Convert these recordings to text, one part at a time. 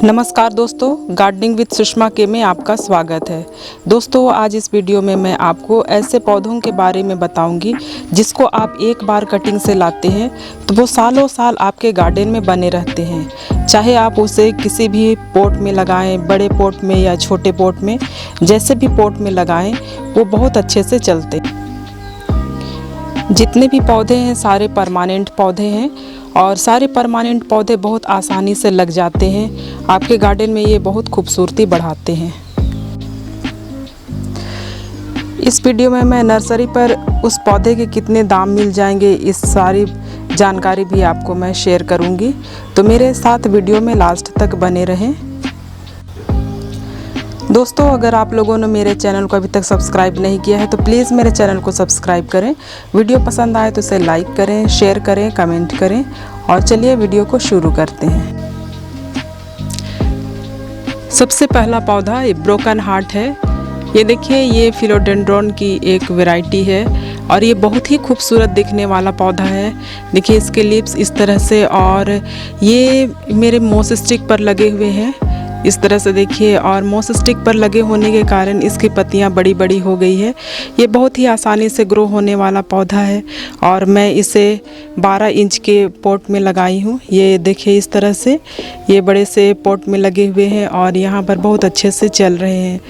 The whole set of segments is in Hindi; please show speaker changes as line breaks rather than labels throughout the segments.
नमस्कार दोस्तों, गार्डनिंग विद सुषमा के में आपका स्वागत है। दोस्तों, आज इस वीडियो में मैं आपको ऐसे पौधों के बारे में बताऊंगी जिसको आप एक बार कटिंग से लाते हैं तो वो सालों साल आपके गार्डन में बने रहते हैं। चाहे आप उसे किसी भी पॉट में लगाएं, बड़े पॉट में या छोटे पॉट में, जैसे भी पॉट में लगाएं वो बहुत अच्छे से चलते हैं। जितने भी पौधे हैं सारे परमानेंट पौधे हैं और सारे परमानेंट पौधे बहुत आसानी से लग जाते हैं। आपके गार्डन में ये बहुत खूबसूरती बढ़ाते हैं। इस वीडियो में मैं नर्सरी पर उस पौधे के कितने दाम मिल जाएंगे, इस सारी जानकारी भी आपको मैं शेयर करूंगी, तो मेरे साथ वीडियो में लास्ट तक बने रहें। दोस्तों, अगर आप लोगों ने मेरे चैनल को अभी तक सब्सक्राइब नहीं किया है तो प्लीज़ मेरे चैनल को सब्सक्राइब करें। वीडियो पसंद आए तो इसे लाइक करें, शेयर करें, कमेंट करें और चलिए वीडियो को शुरू करते हैं। सबसे पहला पौधा ये ब्रोकन हार्ट है। ये देखिए, ये फिलोडेंड्रॉन की एक वैरायटी है और ये बहुत ही खूबसूरत दिखने वाला पौधा है। देखिए इसके लीव्स इस तरह से, और ये मेरे मोस स्टिक पर लगे हुए हैं इस तरह से देखिए, और मोस स्टिक पर लगे होने के कारण इसकी पत्तियां बड़ी बड़ी हो गई है। ये बहुत ही आसानी से ग्रो होने वाला पौधा है और मैं इसे 12 इंच के पॉट में लगाई हूँ। ये देखिए इस तरह से ये बड़े से पॉट में लगे हुए हैं और यहाँ पर बहुत अच्छे से चल रहे हैं।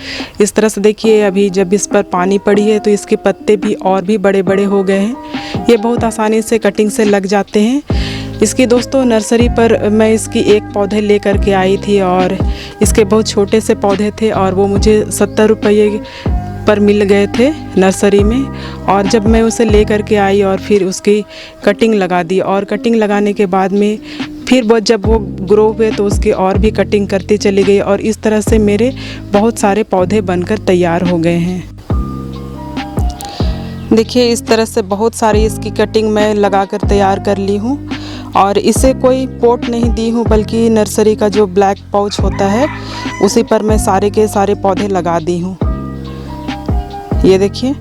इस तरह से देखिए, अभी जब इस पर पानी पड़ी है तो इसके पत्ते भी और भी बड़े बड़े हो गए हैं। ये बहुत आसानी से कटिंग से लग जाते हैं। इसकी दोस्तों नर्सरी पर मैं इसकी एक पौधे लेकर के आई थी और इसके बहुत छोटे से पौधे थे और वो मुझे 70 रुपये पर मिल गए थे नर्सरी में। और जब मैं उसे लेकर के आई और फिर उसकी कटिंग लगा दी और कटिंग लगाने के बाद में फिर जब वो ग्रो हुए तो उसकी और भी कटिंग करती चली गई और इस तरह से मेरे बहुत सारे पौधे बनकर तैयार हो गए हैं। देखिए इस तरह से बहुत सारी इसकी कटिंग मैं लगा कर तैयार कर ली हूँ और इसे कोई पॉट नहीं दी हूँ, बल्कि नर्सरी का जो ब्लैक पाउच होता है उसी पर मैं सारे के सारे पौधे लगा दी हूँ। ये देखिए,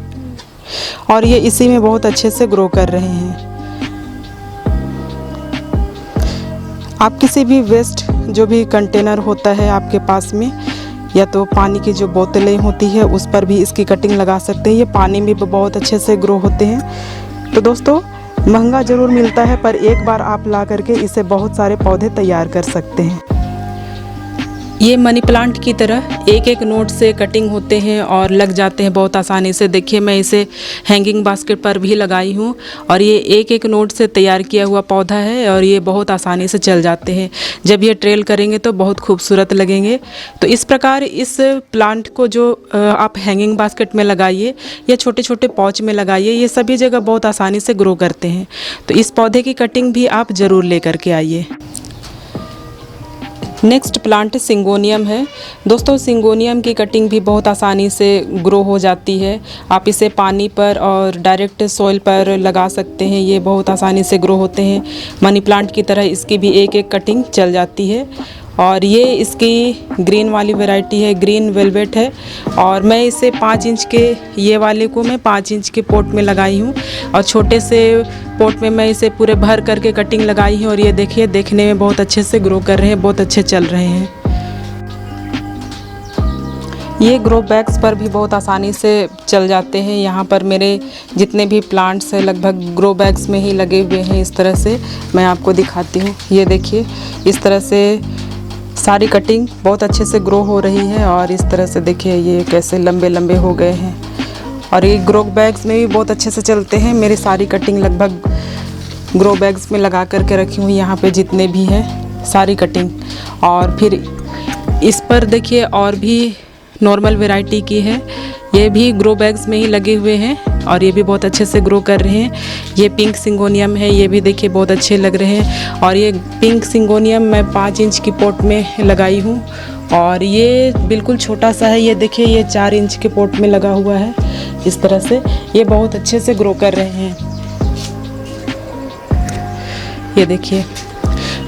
और ये इसी में बहुत अच्छे से ग्रो कर रहे हैं। आप किसी भी वेस्ट जो भी कंटेनर होता है आपके पास में, या तो पानी की जो बोतलें होती है उस पर भी इसकी कटिंग लगा सकते हैं। ये पानी में भी बहुत अच्छे से ग्रो होते हैं। तो दोस्तों, महंगा ज़रूर मिलता है पर एक बार आप ला करके इसे बहुत सारे पौधे तैयार कर सकते हैं। ये मनी प्लांट की तरह एक एक नोट से कटिंग होते हैं और लग जाते हैं बहुत आसानी से। देखिए मैं इसे हैंगिंग बास्केट पर भी लगाई हूँ और ये एक एक नोट से तैयार किया हुआ पौधा है और ये बहुत आसानी से चल जाते हैं। जब ये ट्रेल करेंगे तो बहुत खूबसूरत लगेंगे। तो इस प्रकार इस प्लांट को जो आप हैंगिंग बास्केट में लगाइए या छोटे छोटे पॉच में लगाइए, ये सभी जगह बहुत आसानी से ग्रो करते हैं। तो इस पौधे की कटिंग भी आप ज़रूर ले करके आइए। नेक्स्ट प्लांट सिंगोनियम है। दोस्तों, सिंगोनियम की कटिंग भी बहुत आसानी से ग्रो हो जाती है। आप इसे पानी पर और डायरेक्ट सॉइल पर लगा सकते हैं। ये बहुत आसानी से ग्रो होते हैं। मनी प्लांट की तरह इसकी भी एक एक कटिंग चल जाती है और ये इसकी ग्रीन वाली वैरायटी है, ग्रीन वेलवेट है। और मैं इसे 5 इंच के, ये वाले को मैं 5 इंच के पॉट में लगाई हूँ और छोटे से पॉट में मैं इसे पूरे भर करके कटिंग लगाई हूँ। और ये देखिए, देखने में बहुत अच्छे से ग्रो कर रहे हैं, बहुत अच्छे चल रहे हैं। ये ग्रो बैग्स पर भी बहुत आसानी से चल जाते हैं। यहाँ पर मेरे जितने भी प्लांट्स हैं लगभग ग्रो बैग्स में ही लगे हुए हैं। इस तरह से मैं आपको दिखाती हूँ। ये देखिए, इस तरह से सारी कटिंग बहुत अच्छे से ग्रो हो रही है और इस तरह से देखिए ये कैसे लंबे लंबे हो गए हैं और ये ग्रो बैग्स में भी बहुत अच्छे से चलते हैं। मेरी सारी कटिंग लगभग ग्रो बैग्स में लगा करके रखी हूँ, यहाँ पे जितने भी हैं सारी कटिंग। और फिर इस पर देखिए और भी नॉर्मल वैरायटी की है, ये भी ग्रो बैग्स में ही लगे हुए हैं और ये भी बहुत अच्छे से ग्रो कर रहे हैं। ये पिंक सिंगोनियम है, ये भी देखिए बहुत अच्छे लग रहे हैं। और ये पिंक सिंगोनियम मैं 5 इंच की पॉट में लगाई हूँ और ये बिल्कुल छोटा सा है। ये देखिए, ये 4 इंच के पॉट में लगा हुआ है। इस तरह से ये बहुत अच्छे से ग्रो कर रहे हैं। ये देखिए,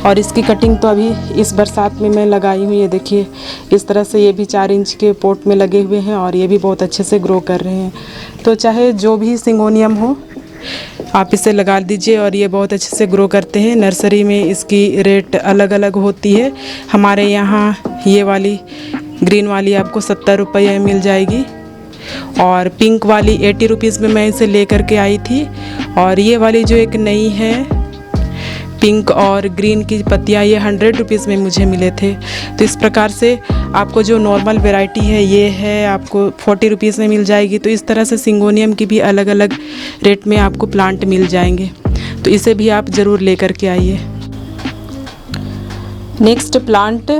और इसकी कटिंग तो अभी इस बरसात में मैं लगाई हूँ। ये देखिए इस तरह से ये भी 4 इंच के पॉट में लगे हुए हैं और ये भी बहुत अच्छे से ग्रो कर रहे हैं। तो चाहे जो भी सिंगोनियम हो, आप इसे लगा दीजिए और ये बहुत अच्छे से ग्रो करते हैं। नर्सरी में इसकी रेट अलग अलग होती है। हमारे यहाँ ये वाली ग्रीन वाली आपको 70 रुपये में मिल जाएगी और पिंक वाली 80 रुपीज़ में मैं इसे ले करके आई थी। और ये वाली जो एक नई है पिंक और ग्रीन की पत्तियाँ, ये 100 रुपीज़ में मुझे मिले थे। तो इस प्रकार से आपको जो नॉर्मल वैरायटी है ये है आपको 40 रुपीज़ में मिल जाएगी। तो इस तरह से सिंगोनियम की भी अलग अलग रेट में आपको प्लांट मिल जाएंगे, तो इसे भी आप ज़रूर ले करके आइए। नेक्स्ट प्लांट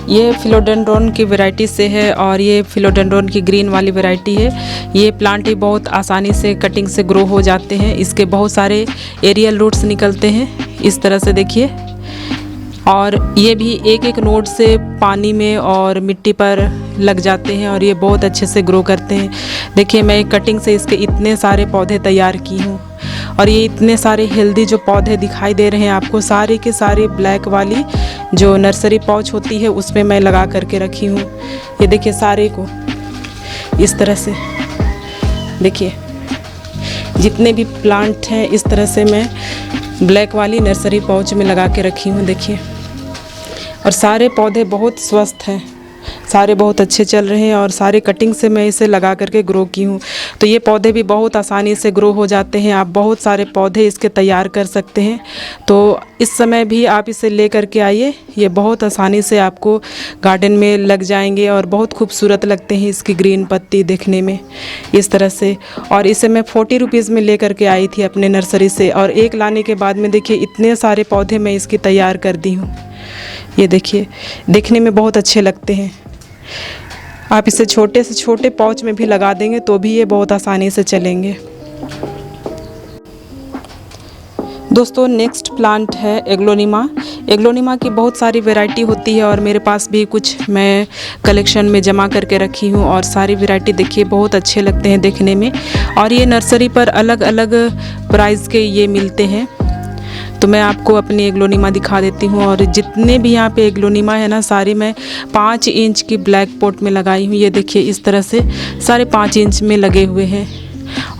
ये फिलोडेंड्रॉन की वैरायटी से है और ये फिलोडेंड्रॉन की ग्रीन वाली वैरायटी है। ये प्लांट ही बहुत आसानी से कटिंग से ग्रो हो जाते हैं। इसके बहुत सारे एरियल रूट्स निकलते हैं इस तरह से देखिए, और ये भी एक एक नोड से पानी में और मिट्टी पर लग जाते हैं और ये बहुत अच्छे से ग्रो करते हैं। देखिए मैं कटिंग से इसके इतने सारे पौधे तैयार की हूँ और ये इतने सारे हेल्दी जो पौधे दिखाई दे रहे हैं आपको, सारे के सारे ब्लैक वाली जो नर्सरी पाउच होती है उसमें मैं लगा करके रखी हूँ। ये देखिए सारे को इस तरह से देखिए, जितने भी प्लांट हैं इस तरह से मैं ब्लैक वाली नर्सरी पाउच में लगा के रखी हूँ देखिए। और सारे पौधे बहुत स्वस्थ हैं, सारे बहुत अच्छे चल रहे हैं और सारे कटिंग से मैं इसे लगा करके ग्रो की हूँ। तो ये पौधे भी बहुत आसानी से ग्रो हो जाते हैं। आप बहुत सारे पौधे इसके तैयार कर सकते हैं। तो इस समय भी आप इसे ले करके आइए, ये बहुत आसानी से आपको गार्डन में लग जाएंगे और बहुत खूबसूरत लगते हैं इसकी ग्रीन पत्ती देखने में इस तरह से। और इसे मैं 40 रुपीज़ में ले करके आई थी अपने नर्सरी से, और एक लाने के बाद में देखिए इतने सारे पौधे मैं इसकी तैयार कर दी हूँ। ये देखिए देखने में बहुत अच्छे लगते हैं। आप इसे छोटे से छोटे पाउच में भी लगा देंगे तो भी ये बहुत आसानी से चलेंगे। दोस्तों नेक्स्ट प्लांट है एग्लोनिमा। एग्लोनिमा की बहुत सारी वैरायटी होती है और मेरे पास भी कुछ मैं कलेक्शन में जमा करके रखी हूँ और सारी वैरायटी देखिए बहुत अच्छे लगते हैं देखने में। और ये नर्सरी पर अलग अलग प्राइस के ये मिलते हैं। तो मैं आपको अपनी एग्लोनिमा दिखा देती हूँ। और जितने भी यहाँ पे एग्लोनिमा है ना, सारी मैं 5 इंच की ब्लैक पॉट में लगाई हूँ। ये देखिए इस तरह से सारे 5 इंच में लगे हुए हैं।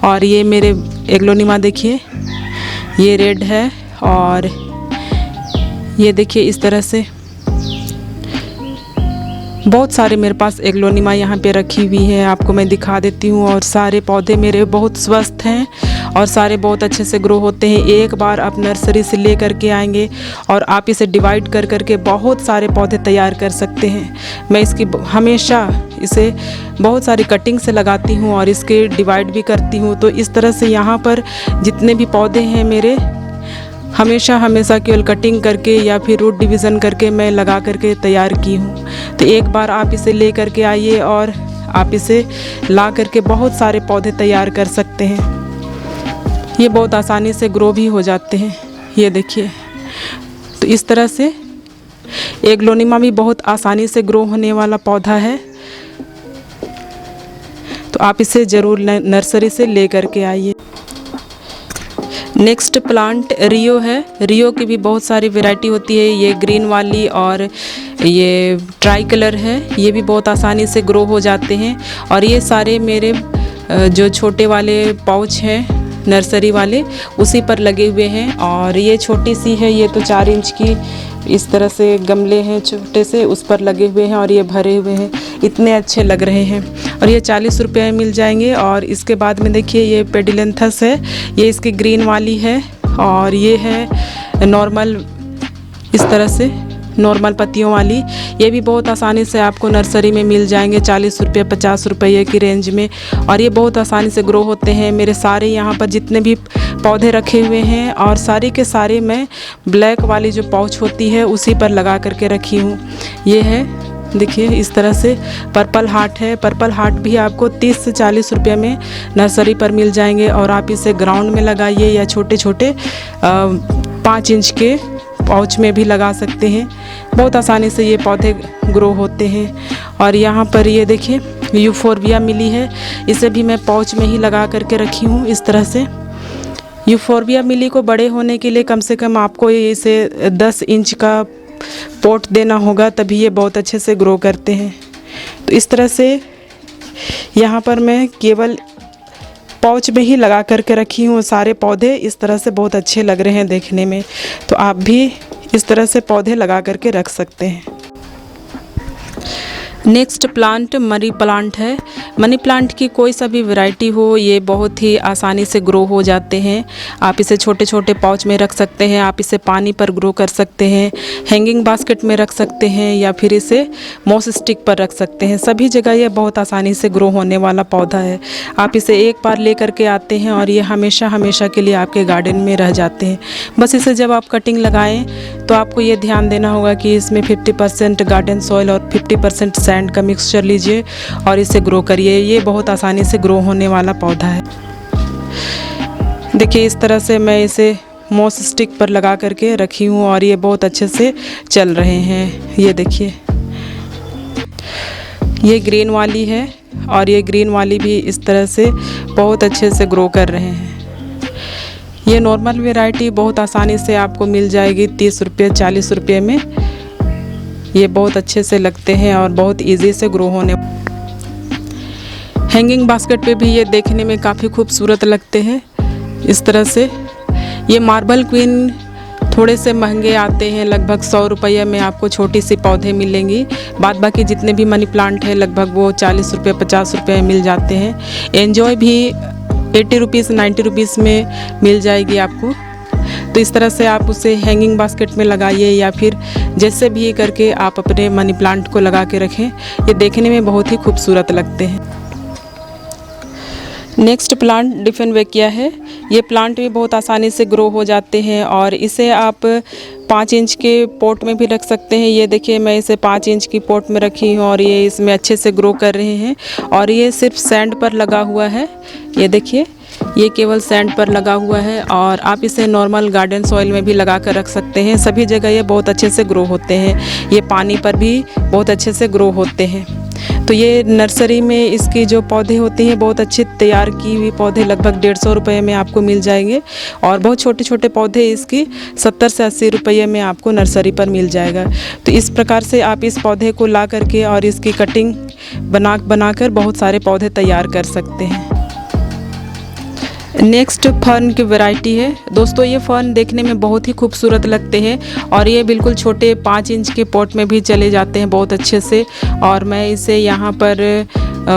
और ये मेरे एग्लोनिमा देखिए ये रेड है और ये देखिए इस तरह से बहुत सारे मेरे पास एग्लोनिमा यहाँ पे रखी हुई है, आपको मैं दिखा देती हूँ। और सारे पौधे मेरे बहुत स्वस्थ हैं और सारे बहुत अच्छे से ग्रो होते हैं। एक बार आप नर्सरी से ले करके आएंगे और आप इसे डिवाइड कर करके बहुत सारे पौधे तैयार कर सकते हैं। मैं इसकी हमेशा इसे बहुत सारी कटिंग से लगाती हूँ और इसके डिवाइड भी करती हूँ। तो इस तरह से यहाँ पर जितने भी पौधे हैं मेरे हमेशा केवल कटिंग करके या फिर रूट डिवीज़न करके मैं लगा करके तैयार की हूँ। तो एक बार आप इसे ले करके आइए और आप इसे ला करके बहुत सारे पौधे तैयार कर सकते हैं। ये बहुत आसानी से ग्रो भी हो जाते हैं। ये देखिए तो इस तरह से एग्लोनिमा भी बहुत आसानी से ग्रो होने वाला पौधा है। तो आप इसे ज़रूर नर्सरी से ले करके आइए। नेक्स्ट प्लांट रियो है। रियो की भी बहुत सारी वैरायटी होती है। ये ग्रीन वाली और ये ट्राई कलर है, ये भी बहुत आसानी से ग्रो हो जाते हैं। और ये सारे मेरे जो छोटे वाले पाउच हैं नर्सरी वाले उसी पर लगे हुए हैं। और ये छोटी सी है, ये तो 4 इंच की इस तरह से गमले हैं छोटे से, उस पर लगे हुए हैं और ये भरे हुए हैं, इतने अच्छे लग रहे हैं। और ये 40 रुपये में मिल जाएंगे। और इसके बाद में देखिए ये पेडिलेंथस है, ये इसकी ग्रीन वाली है। और ये है नॉर्मल इस तरह से नॉर्मल पत्तियों वाली, ये भी बहुत आसानी से आपको नर्सरी में मिल जाएंगे 40 रुपये 50 रुपये की रेंज में। और ये बहुत आसानी से ग्रो होते हैं। मेरे सारे यहाँ पर जितने भी पौधे रखे हुए हैं और सारे के सारे मैं ब्लैक वाली जो पाउच होती है उसी पर लगा करके रखी हूँ। ये है देखिए इस तरह से पर्पल हार्ट है। पर्पल हार्ट भी आपको 30 से 40 रुपये में नर्सरी पर मिल जाएंगे। और आप इसे ग्राउंड में लगाइए या छोटे छोटे 5 इंच के पाउच में भी लगा सकते हैं। बहुत आसानी से ये पौधे ग्रो होते हैं। और यहाँ पर ये देखिए यूफोरबिया मिली है, इसे भी मैं पाउच में ही लगा करके रखी हूँ इस तरह से। यूफोरबिया मिली को बड़े होने के लिए कम से कम आपको इसे 10 इंच का पॉट देना होगा, तभी ये बहुत अच्छे से ग्रो करते हैं। तो इस तरह से यहाँ पर मैं केवल पाउच में ही लगा करके रखी हूँ। सारे पौधे इस तरह से बहुत अच्छे लग रहे हैं देखने में, तो आप भी इस तरह से पौधे लगा करके रख सकते हैं। नेक्स्ट प्लांट मनी प्लांट है। मनी प्लांट की कोई सा भी वैरायटी हो, ये बहुत ही आसानी से ग्रो हो जाते हैं। आप इसे छोटे छोटे पाउच में रख सकते हैं, आप इसे पानी पर ग्रो कर सकते हैं, हैंगिंग बास्केट में रख सकते हैं, या फिर इसे मॉस स्टिक पर रख सकते हैं। सभी जगह ये बहुत आसानी से ग्रो होने वाला पौधा है। आप इसे एक बार ले करके आते हैं और ये हमेशा हमेशा के लिए आपके गार्डन में रह जाते हैं। बस इसे जब आप कटिंग लगाएं तो आपको ये ध्यान देना होगा कि इसमें 50% गार्डन सॉइल और 50% सैंड का मिक्सचर लीजिए और इसे ग्रो करिए। ये बहुत आसानी से ग्रो होने वाला पौधा है। देखिए इस तरह से मैं इसे मॉस स्टिक पर लगा करके रखी हूँ और ये बहुत अच्छे से चल रहे हैं। ये देखिए, ये ग्रीन वाली है और ये ग्रीन वाली भी इस तरह से बहुत अच्छे से ग्रो कर रहे हैं। ये नॉर्मल वैरायटी बहुत आसानी से आपको मिल जाएगी 30 रुपये 40 रुपये में। ये बहुत अच्छे से लगते हैं और बहुत इजी से ग्रो होने। हैंगिंग बास्केट पे भी ये देखने में काफ़ी खूबसूरत लगते हैं इस तरह से। ये मार्बल क्वीन थोड़े से महंगे आते हैं, लगभग 100 रुपये में आपको छोटी सी पौधे मिलेंगी। बाद बाकी जितने भी मनी प्लांट है लगभग वो 40 रुपये 50 रुपये मिल जाते हैं। एंजॉय भी 80 रुपीज़ 90 रुपीज़ में मिल जाएगी आपको। तो इस तरह से आप उसे हैंगिंग बास्केट में लगाइए या फिर जैसे भी करके आप अपने मनी प्लांट को लगा के रखें। ये देखने में बहुत ही खूबसूरत लगते हैं। नेक्स्ट प्लांट डिफेनबेकिया है। ये प्लांट भी बहुत आसानी से ग्रो हो जाते हैं और इसे आप 5 इंच के पॉट में भी रख सकते हैं। ये देखिए मैं इसे 5 इंच की पॉट में रखी हूँ और ये इसमें अच्छे से ग्रो कर रहे हैं। और ये सिर्फ सैंड पर लगा हुआ है। ये देखिए ये केवल सैंड पर लगा हुआ है और आप इसे नॉर्मल गार्डन सॉइल में भी लगा कर रख सकते हैं। सभी जगह ये बहुत अच्छे से ग्रो होते हैं। ये पानी पर भी बहुत अच्छे से ग्रो होते हैं। तो ये नर्सरी में इसकी जो पौधे होते हैं बहुत अच्छे तैयार की हुई पौधे लगभग 150 रुपये में आपको मिल जाएंगे और बहुत छोटे छोटे पौधे इसकी 70 से 80 रुपये में आपको नर्सरी पर मिल जाएगा। तो इस प्रकार से आप इस पौधे को ला करके और इसकी कटिंग बनाकर बहुत सारे पौधे तैयार कर सकते हैं। नेक्स्ट फर्न की वैरायटी है। दोस्तों ये फर्न देखने में बहुत ही खूबसूरत लगते हैं और ये बिल्कुल छोटे 5 इंच के पॉट में भी चले जाते हैं बहुत अच्छे से। और मैं इसे यहाँ पर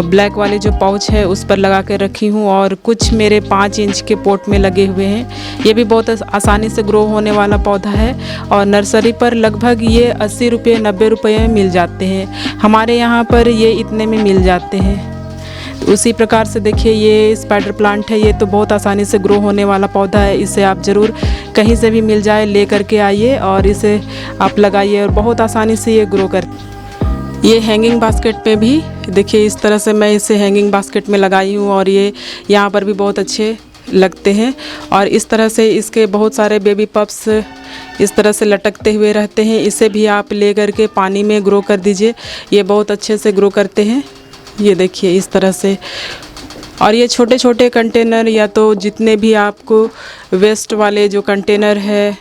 ब्लैक वाले जो पाउच है उस पर लगा कर रखी हूँ और कुछ मेरे 5 इंच के पॉट में लगे हुए हैं। ये भी बहुत आसानी से ग्रो होने वाला पौधा है और नर्सरी पर लगभग ये 80 रुपये 90 रुपये में मिल जाते हैं। हमारे यहाँ पर ये इतने में मिल जाते हैं। उसी प्रकार से देखिए ये स्पाइडर प्लांट है। ये तो बहुत आसानी से ग्रो होने वाला पौधा है। इसे आप ज़रूर कहीं से भी मिल जाए ले करके आइए और इसे आप लगाइए और बहुत आसानी से ये ग्रो कर। ये हैंगिंग बास्केट पे भी देखिए इस तरह से मैं इसे हैंगिंग बास्केट में लगाई हूँ और ये यहाँ पर भी बहुत अच्छे लगते हैं। और इस तरह से इसके बहुत सारे बेबी पप्स इस तरह से लटकते हुए रहते हैं। इसे भी आप ले करके पानी में ग्रो कर दीजिए। ये बहुत अच्छे से ग्रो करते हैं। ये देखिए इस तरह से। और ये छोटे छोटे कंटेनर या तो जितने भी आपको वेस्ट वाले जो कंटेनर है,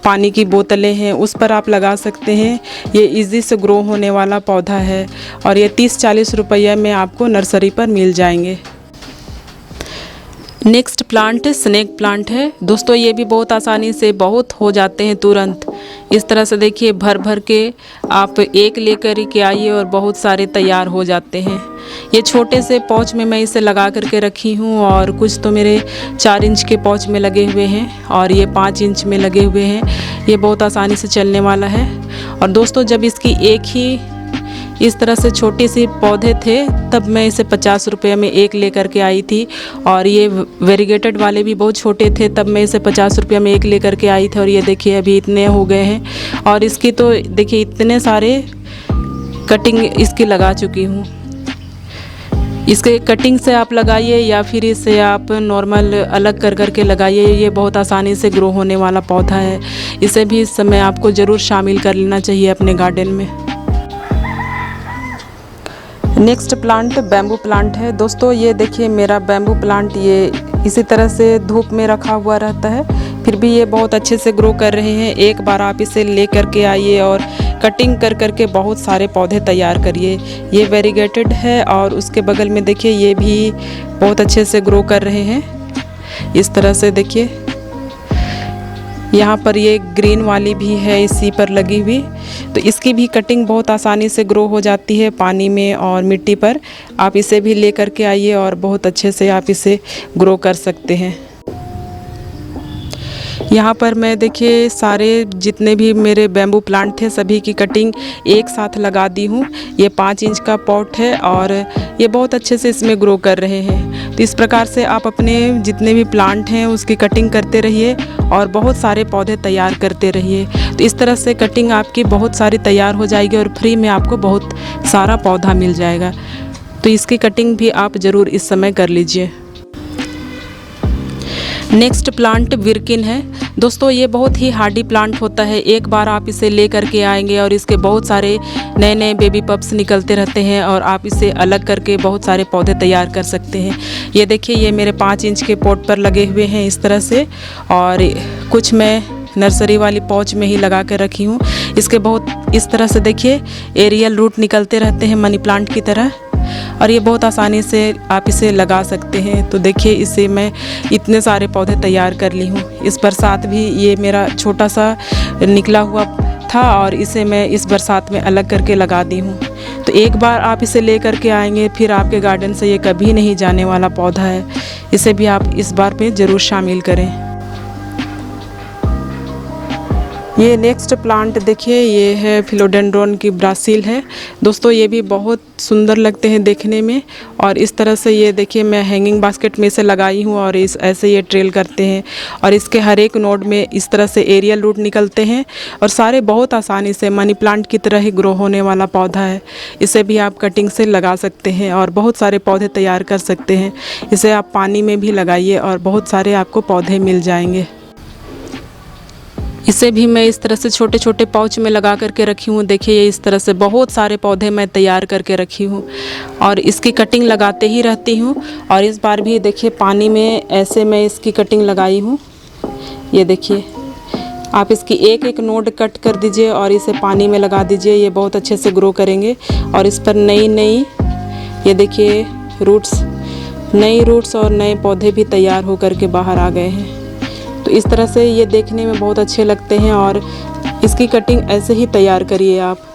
पानी की बोतलें हैं, उस पर आप लगा सकते हैं। ये इजी से ग्रो होने वाला पौधा है और ये 30-40 रुपये में आपको नर्सरी पर मिल जाएंगे। नेक्स्ट प्लांट स्नेक प्लांट है। दोस्तों ये भी बहुत आसानी से बहुत हो जाते हैं तुरंत। इस तरह से देखिए भर भर के आप एक लेकर के आइए और बहुत सारे तैयार हो जाते हैं। ये छोटे से पाउच में मैं इसे लगा करके रखी हूँ और कुछ तो मेरे 4 इंच के पाउच में लगे हुए हैं और ये 5 इंच में लगे हुए हैं। ये बहुत आसानी से चलने वाला है। और दोस्तों जब इसकी एक ही इस तरह से छोटी सी पौधे थे तब मैं इसे 50 रुपये में एक लेकर के आई थी। और ये वेरीगेटेड वाले भी बहुत छोटे थे तब मैं इसे 50 रुपये में एक लेकर के आई थी। और ये देखिए अभी इतने हो गए हैं और इसकी तो देखिए इतने सारे कटिंग इसकी लगा चुकी हूँ। इसके कटिंग से आप लगाइए या फिर इसे आप नॉर्मल अलग कर करके लगाइए। ये बहुत आसानी से ग्रो होने वाला पौधा है। इसे भी इस समय आपको ज़रूर शामिल कर लेना चाहिए अपने गार्डन में। नेक्स्ट प्लांट बैम्बू प्लांट है। दोस्तों ये देखिए मेरा बैम्बू प्लांट ये इसी तरह से धूप में रखा हुआ रहता है, फिर भी ये बहुत अच्छे से ग्रो कर रहे हैं। एक बार आप इसे ले करके आइए और कटिंग कर करके बहुत सारे पौधे तैयार करिए। ये वेरीगेटेड है और उसके बगल में देखिए ये भी बहुत अच्छे से ग्रो कर रहे हैं। इस तरह से देखिए यहाँ पर ये ग्रीन वाली भी है इसी पर लगी हुई, तो इसकी भी कटिंग बहुत आसानी से ग्रो हो जाती है पानी में और मिट्टी पर। आप इसे भी ले करके आइए और बहुत अच्छे से आप इसे ग्रो कर सकते हैं। यहाँ पर मैं देखिए सारे जितने भी मेरे बैम्बू प्लांट थे सभी की कटिंग एक साथ लगा दी हूँ। ये 5 इंच का पॉट है और ये बहुत अच्छे से इसमें ग्रो कर रहे हैं। तो इस प्रकार से आप अपने जितने भी प्लांट हैं उसकी कटिंग करते रहिए और बहुत सारे पौधे तैयार करते रहिए। तो इस तरह से कटिंग आपकी बहुत सारी तैयार हो जाएगी और फ्री में आपको बहुत सारा पौधा मिल जाएगा। तो इसकी कटिंग भी आप ज़रूर इस समय कर लीजिए। नेक्स्ट प्लांट विरकिन है। दोस्तों ये बहुत ही हार्डी प्लांट होता है। एक बार आप इसे ले करके आएंगे और इसके बहुत सारे नए नए बेबी पप्स निकलते रहते हैं और आप इसे अलग करके बहुत सारे पौधे तैयार कर सकते हैं। ये देखिए ये मेरे 5 इंच के पॉट पर लगे हुए हैं इस तरह से, और कुछ मैं नर्सरी वाली पॉच में ही लगा कर रखी हूँ। इसके बहुत इस तरह से देखिए एरियल रूट निकलते रहते हैं मनी प्लांट की तरह, और ये बहुत आसानी से आप इसे लगा सकते हैं। तो देखिए इसे मैं इतने सारे पौधे तैयार कर ली हूँ। इस बरसात भी ये मेरा छोटा सा निकला हुआ था और इसे मैं इस बरसात में अलग करके लगा दी हूँ। तो एक बार आप इसे ले करके आएंगे फिर आपके गार्डन से ये कभी नहीं जाने वाला पौधा है। इसे भी आप इस बार पे ज़रूर शामिल करें। ये नेक्स्ट प्लांट देखिए ये है फिलोडेंड्रॉन की ब्रासिल है। दोस्तों ये भी बहुत सुंदर लगते हैं देखने में, और इस तरह से ये देखिए मैं हैंगिंग बास्केट में से लगाई हूँ और इस ऐसे ये ट्रेल करते हैं और इसके हर एक नोड में इस तरह से एरियल रूट निकलते हैं और सारे बहुत आसानी से मनी प्लांट की तरह ही ग्रो होने वाला पौधा है। इसे भी आप कटिंग से लगा सकते हैं और बहुत सारे पौधे तैयार कर सकते हैं। इसे आप पानी में भी लगाइए और बहुत सारे आपको पौधे मिल जाएंगे। इसे भी मैं इस तरह से छोटे छोटे पाउच में लगा करके रखी हूँ। देखिए ये इस तरह से बहुत सारे पौधे मैं तैयार करके रखी हूँ और इसकी कटिंग लगाते ही रहती हूँ। और इस बार भी देखिए पानी में ऐसे मैं इसकी कटिंग लगाई हूँ। ये देखिए आप इसकी एक एक नोड कट कर दीजिए और इसे पानी में लगा दीजिए। ये बहुत अच्छे से ग्रो करेंगे और इस पर नई ये देखिए नई रूट्स और नए पौधे भी तैयार हो करके बाहर आ गए हैं। तो इस तरह से ये देखने में बहुत अच्छे लगते हैं और इसकी कटिंग ऐसे ही तैयार करिए आप।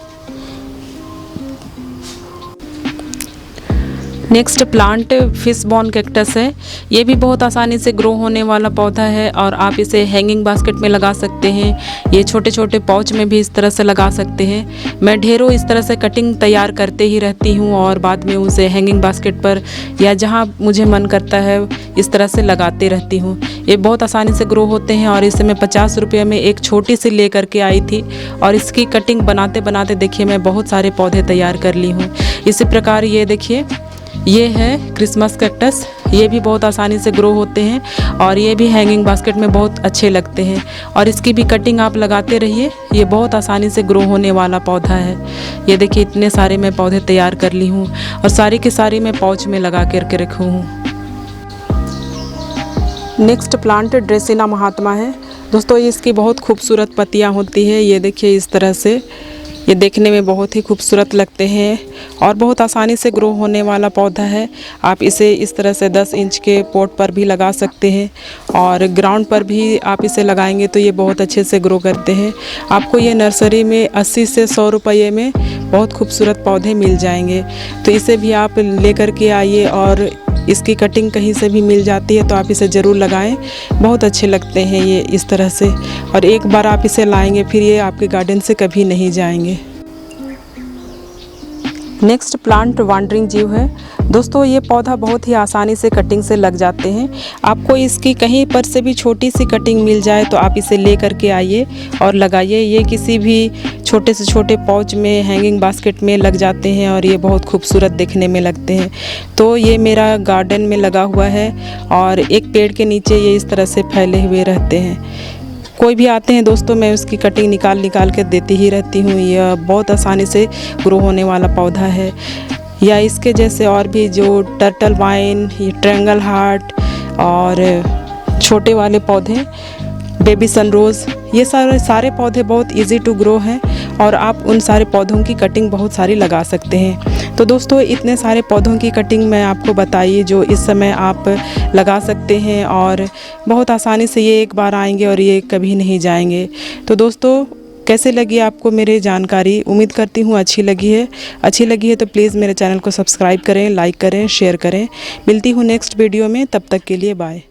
नेक्स्ट प्लांट फिशबॉन कैक्टस है। ये भी बहुत आसानी से ग्रो होने वाला पौधा है और आप इसे हैंगिंग बास्केट में लगा सकते हैं। ये छोटे छोटे पाउच में भी इस तरह से लगा सकते हैं। मैं ढेरों इस तरह से कटिंग तैयार करते ही रहती हूँ और बाद में उसे हैंगिंग बास्केट पर या जहाँ मुझे मन करता है इस तरह से लगाते रहती हूँ। ये बहुत आसानी से ग्रो होते हैं और इसे मैं 50 रुपये में एक छोटी सी ले करके आई थी और इसकी कटिंग बनाते बनाते देखिए मैं बहुत सारे पौधे तैयार कर ली हूँ। इसी प्रकार ये देखिए ये है क्रिसमस कैक्टस। ये भी बहुत आसानी से ग्रो होते हैं और ये भी हैंगिंग बास्केट में बहुत अच्छे लगते हैं और इसकी भी कटिंग आप लगाते रहिए। ये बहुत आसानी से ग्रो होने वाला पौधा है। ये देखिए इतने सारे मैं पौधे तैयार कर ली हूँ और सारी की सारी मैं पाउच में लगा करके रखी हूँ। नेक्स्ट प्लांट ड्रेसिना महात्मा है। दोस्तों इसकी बहुत खूबसूरत पत्तियाँ होती है। ये देखिए इस तरह से ये देखने में बहुत ही खूबसूरत लगते हैं और बहुत आसानी से ग्रो होने वाला पौधा है। आप इसे इस तरह से 10 इंच के पॉट पर भी लगा सकते हैं और ग्राउंड पर भी आप इसे लगाएंगे तो ये बहुत अच्छे से ग्रो करते हैं। आपको ये नर्सरी में 80 से 100 रुपये में बहुत खूबसूरत पौधे मिल जाएंगे। तो इसे भी आप ले करके आइए और इसकी कटिंग कहीं से भी मिल जाती है तो आप इसे ज़रूर लगाएं। बहुत अच्छे लगते हैं ये इस तरह से, और एक बार आप इसे लाएंगे फिर ये आपके गार्डन से कभी नहीं जाएंगे। नेक्स्ट प्लांट वांडरिंग जीव है। दोस्तों ये पौधा बहुत ही आसानी से कटिंग से लग जाते हैं। आपको इसकी कहीं पर से भी छोटी सी कटिंग मिल जाए तो आप इसे ले करके आइए और लगाइए। ये किसी भी छोटे से छोटे पाउच में हैंगिंग बास्केट में लग जाते हैं और ये बहुत खूबसूरत देखने में लगते हैं। तो ये मेरा गार्डन में लगा हुआ है और एक पेड़ के नीचे ये इस तरह से फैले हुए रहते हैं। कोई भी आते हैं दोस्तों मैं उसकी कटिंग निकाल के देती ही रहती हूँ। यह बहुत आसानी से ग्रो होने वाला पौधा है। या इसके जैसे और भी जो टर्टल वाइन, ये ट्रायंगल हार्ट और छोटे वाले पौधे बेबी सनरोज़, ये सारे पौधे बहुत इजी टू ग्रो हैं और आप उन सारे पौधों की कटिंग बहुत सारी लगा सकते हैं। तो दोस्तों इतने सारे पौधों की कटिंग मैं आपको बताई जो इस समय आप लगा सकते हैं और बहुत आसानी से ये एक बार आएंगे और ये कभी नहीं जाएंगे। तो दोस्तों कैसे लगी आपको मेरी जानकारी, उम्मीद करती हूँ अच्छी लगी है तो प्लीज़ मेरे चैनल को सब्सक्राइब करें, लाइक करें, शेयर करें। मिलती हूँ नेक्स्ट वीडियो में, तब तक के लिए बाय।